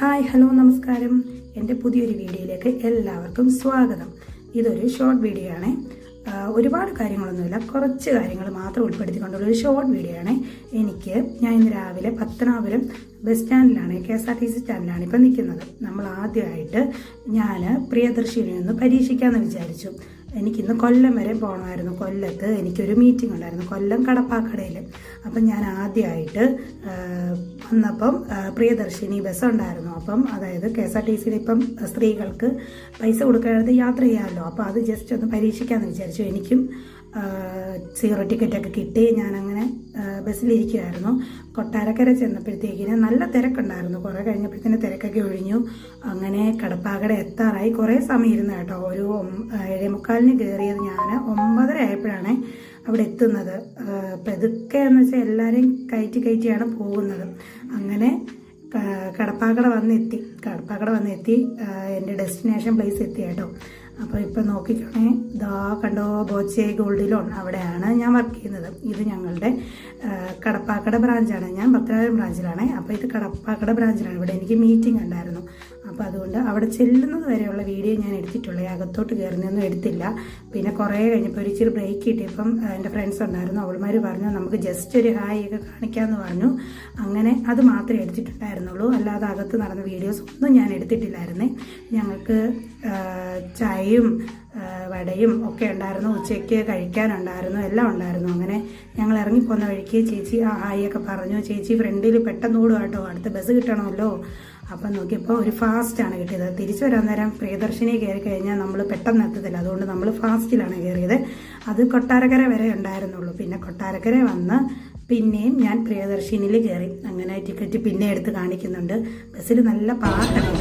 Hi hello നമസ്കാരം. എൻ്റെ പുതിയൊരു വീഡിയോയിലേക്ക് എല്ലാവർക്കും സ്വാഗതം. ഇതൊരു ഷോർട്ട് വീഡിയോ ആണ്. ഒരുപാട് കാര്യങ്ങളൊന്നുമില്ല, കുറച്ച് കാര്യങ്ങൾ മാത്രം ഉൾപ്പെടുത്തിക്കൊണ്ടുള്ള ഒരു ഷോർട്ട് വീഡിയോ ആണ്. ഞാൻ ഇന്ന് രാവിലെ പത്തനാപുരം ബസ് സ്റ്റാൻഡിലാണ്, KSRTC സ്റ്റാൻഡിലാണ് ഇപ്പം നിൽക്കുന്നത്. നമ്മൾ ആദ്യമായിട്ട് ഞാൻ പ്രിയദർശിനി ഒന്ന് പരീക്ഷിക്കാമെന്ന് വിചാരിച്ചു. എനിക്കിന്ന് കൊല്ലം വരെ പോകണമായിരുന്നു. കൊല്ലത്ത് എനിക്കൊരു മീറ്റിംഗ് ഉണ്ടായിരുന്നു, കൊല്ലം കടപ്പാക്കടയിൽ. അപ്പം ഞാൻ ആദ്യമായിട്ട് വന്നപ്പം പ്രിയദർശിനി ബസ് ഉണ്ടായിരുന്നു. അപ്പം അതായത് KSRTCയിൽ ഇപ്പം സ്ത്രീകൾക്ക് പൈസ കൊടുക്കാതെ യാത്ര ചെയ്യാമല്ലോ. അപ്പോൾ അത് ജസ്റ്റ് ഒന്ന് പരീക്ഷിക്കാമെന്ന് വിചാരിച്ചു. എനിക്കും 0 ടിക്കറ്റൊക്കെ കിട്ടി. ഞാനങ്ങനെ ബസ്സിലിരിക്കുമായിരുന്നു. കൊട്ടാരക്കര ചെന്നപ്പോഴത്തേക്കിന് നല്ല തിരക്കുണ്ടായിരുന്നു. കുറേ കഴിഞ്ഞപ്പോഴത്തേന് തിരക്കൊക്കെ ഒഴിഞ്ഞു. അങ്ങനെ കടപ്പാക്കട എത്താറായി. കുറേ സമയം ഇരുന്നു കേട്ടോ. ഒരു 7:45 കയറിയത് ഞാൻ 9:30 ആയപ്പോഴാണ് അവിടെ എത്തുന്നത്. പെതുക്കെ എന്ന് വെച്ചാൽ എല്ലാവരെയും കയറ്റിയാണ് പോകുന്നത്. അങ്ങനെ കടപ്പാക്കട വന്നെത്തി. എൻ്റെ ഡെസ്റ്റിനേഷൻ പ്ലേസ് എത്തി കേട്ടോ. അപ്പോൾ ഇപ്പം നോക്കിക്കണേ, ഇതാ കണ്ടോ, ബോച്ചെ ഗോൾഡ് ലോൺ അവിടെയാണ് ഞാൻ വർക്ക് ചെയ്യുന്നത്. ഇത് ഞങ്ങളുടെ കടപ്പാക്കട ബ്രാഞ്ചാണ്. ഞാൻ പത്തനാപുരം ബ്രാഞ്ചിലാണ്. അപ്പോൾ ഇത് കടപ്പാക്കട ബ്രാഞ്ചിലാണ്. ഇവിടെ എനിക്ക് മീറ്റിംഗ് ഉണ്ടായിരുന്നു. അപ്പോൾ അതുകൊണ്ട് അവിടെ ചെല്ലുന്നത് വരെയുള്ള വീഡിയോ ഞാൻ എടുത്തിട്ടുള്ളൂ. അകത്തോട്ട് കയറുന്നൊന്നും എടുത്തില്ല. പിന്നെ കുറേ കഴിഞ്ഞപ്പോൾ ഒരു ഇച്ചിരി ബ്രേക്ക് കിട്ടിയപ്പം എൻ്റെ ഫ്രണ്ട്സ് ഉണ്ടായിരുന്നു. അവൾമാർ പറഞ്ഞു നമുക്ക് ജസ്റ്റ് ഒരു ഹായ് ഒക്കെ കാണിക്കാമെന്ന് പറഞ്ഞു. അങ്ങനെ അത് മാത്രമേ എടുത്തിട്ടുണ്ടായിരുന്നുള്ളൂ. അല്ലാതെ അകത്ത് നടന്ന വീഡിയോസ് ഒന്നും ഞാൻ എടുത്തിട്ടില്ലായിരുന്നേ. ഞങ്ങൾക്ക് ചായയും വടയും ഒക്കെ ഉണ്ടായിരുന്നു. ഉച്ചയ്ക്ക് കഴിക്കാനുണ്ടായിരുന്നു, എല്ലാം ഉണ്ടായിരുന്നു. അങ്ങനെ ഞങ്ങൾ ഇറങ്ങിപ്പോന്ന വഴിക്ക് ചേച്ചി ഹായ് ഒക്കെ പറഞ്ഞു. ചേച്ചി ഫ്രണ്ടിൽ പെട്ടെന്ന് ഓടുക കേട്ടോ, അടുത്ത ബസ് കിട്ടണമല്ലോ. അപ്പം നോക്കിയപ്പോൾ ഒരു ഫാസ്റ്റാണ് കിട്ടിയത്. തിരിച്ചു വരാൻ നേരം പ്രിയദർശിനി കയറി കഴിഞ്ഞാൽ നമ്മൾ പെട്ടെന്ന് എത്തത്തില്ല. അതുകൊണ്ട് നമ്മൾ ഫാസ്റ്റിലാണ് കയറിയത്. അത് കൊട്ടാരക്കര വരെ ഉണ്ടായിരുന്നുള്ളൂ. പിന്നെ കൊട്ടാരക്കര വന്ന് പിന്നെയും ഞാൻ പ്രിയദർശിനിയിൽ കയറി. അങ്ങനെ ടിക്കറ്റ് പിന്നെ എടുത്ത് കാണിക്കുന്നുണ്ട്. ബസ്സിൽ നല്ല പാട്ടാണ്.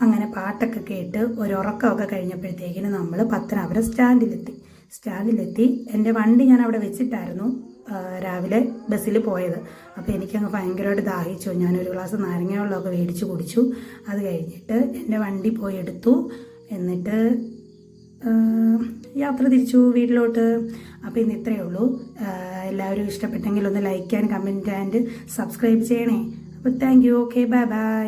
അങ്ങനെ പാട്ടൊക്കെ കേട്ട് ഒരു ഉറക്കമൊക്കെ കഴിഞ്ഞപ്പോഴത്തേക്കിന് നമ്മൾ പത്തനാപുരം സ്റ്റാൻഡിലെത്തി. എൻ്റെ വണ്ടി ഞാൻ അവിടെ വെച്ചിട്ടായിരുന്നു രാവിലെ ബസ്സിൽ പോയത്. അപ്പോൾ എനിക്കങ്ങ് ഭയങ്കരമായിട്ട് ദാഹിച്ചു. ഞാനൊരു ഗ്ലാസ് നാരങ്ങ വെള്ളമൊക്കെ മേടിച്ച് കുടിച്ചു. അത് കഴിഞ്ഞിട്ട് എൻ്റെ വണ്ടി പോയി എടുത്തു. എന്നിട്ട് യാത്ര തിരിച്ചു വീട്ടിലോട്ട്. അപ്പോൾ ഇന്ന് ഇത്രയേ ഉള്ളൂ. എല്ലാവരും ഇഷ്ടപ്പെട്ടെങ്കിൽ ഒന്ന് like and comment and subscribe ചെയ്യണേ. അപ്പോൾ thank you. Okay, bye bye.